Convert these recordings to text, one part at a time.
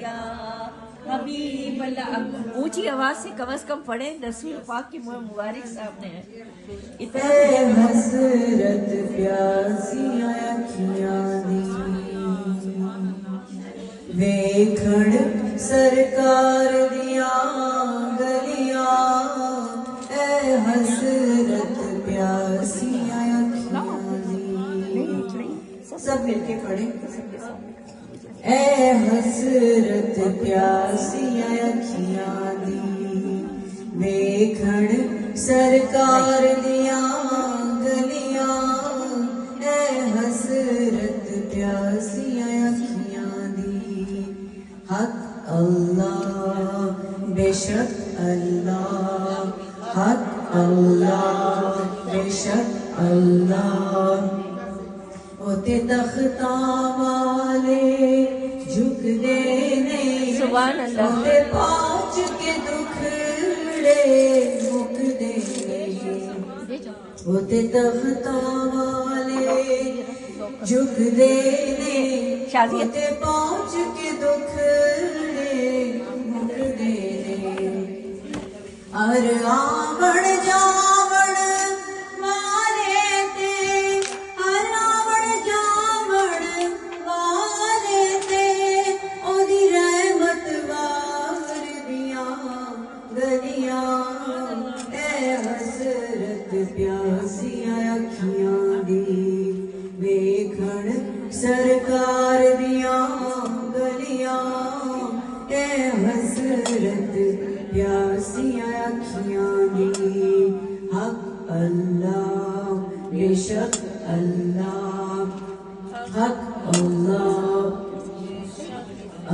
یا حبیب اللہ. اونچی آواز سے کم از کم پڑھیں، رسول پاک کی مبارک سامنے ہے. اے حسرت پیاسیاں اکھیاں دی ویکھن سرکار دیاں گلیاں. اے حسرت پیاسیاں اکھیاں دی. سب مل کے پڑھیں. اے حسرت پیاسیاں اکھیاں دی ویکھن سرکار دیاں گلیاں. اے حسرت پیاسیاں اکھیاں دی. حق اللہ بے شک اللہ، حق اللہ بے شک اللہ. اوتے تختاں والے جھک دے نے، سبحان اللہ. اوتے پہنچ کے دکھڑے مک دے نے. اوتے تختاں والے جھک دے نے، اوتے پہنچ کے دکھڑے مک دے نے. ار آوڑ جاوڑ والے تے، ار آوڑ جاوڑ والے تے اودی رحمت وار دیاں گلیاں. اے حسرت پیاسیاں اکھیاں دی ویکھن سرکار دیاں گلیاں. اے حسرت پیاسیاں اکھیاں دی. حق اللہ بے شک اللہ، حق اللہ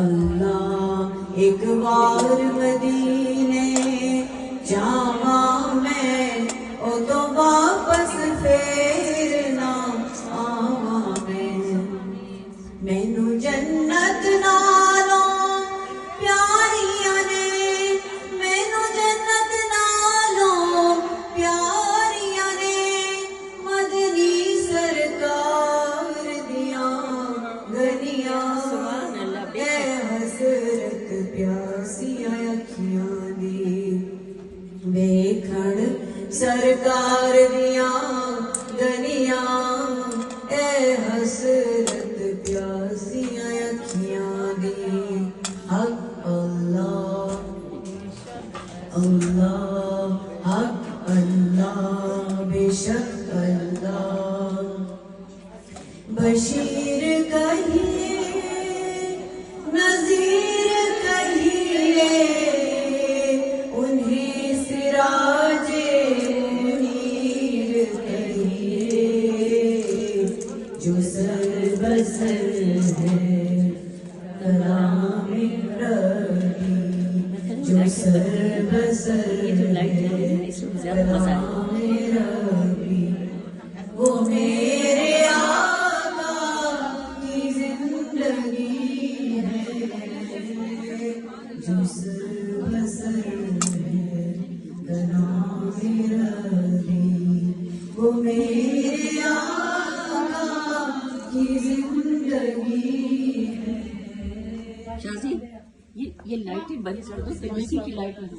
اللہ. ایک بار مدینے جاواں میں او تو واپس پھر نہ آواں میں. مینوں جنت نالوں پیاریاں نے، مینوں جنت نالوں پیاریاں نے. مدنی سرکار دیاں گلیاں. اے حسرت پیاسیاں اکھیاں دی ویکھن سرکار دیاں گلیاں. اے حسرت پیاسیاں اکھیاں دی. حق اللہ اللہ، حق اللہ بے شک اللہ. بشیر کہیے نذیر کہیے انہیں سراج منیر کہیے. جو سر بسر ہے کلام ربی، جو سر بسر ہے کلام ربی. وہ میرے آقا کی زندگی ہے. جو سر بسر ہے کلام ربی، وہ میرے آقا کی زندگی ہے. شاہ جی یہ لائٹیں بند کر دو، اسی کی لائٹ میں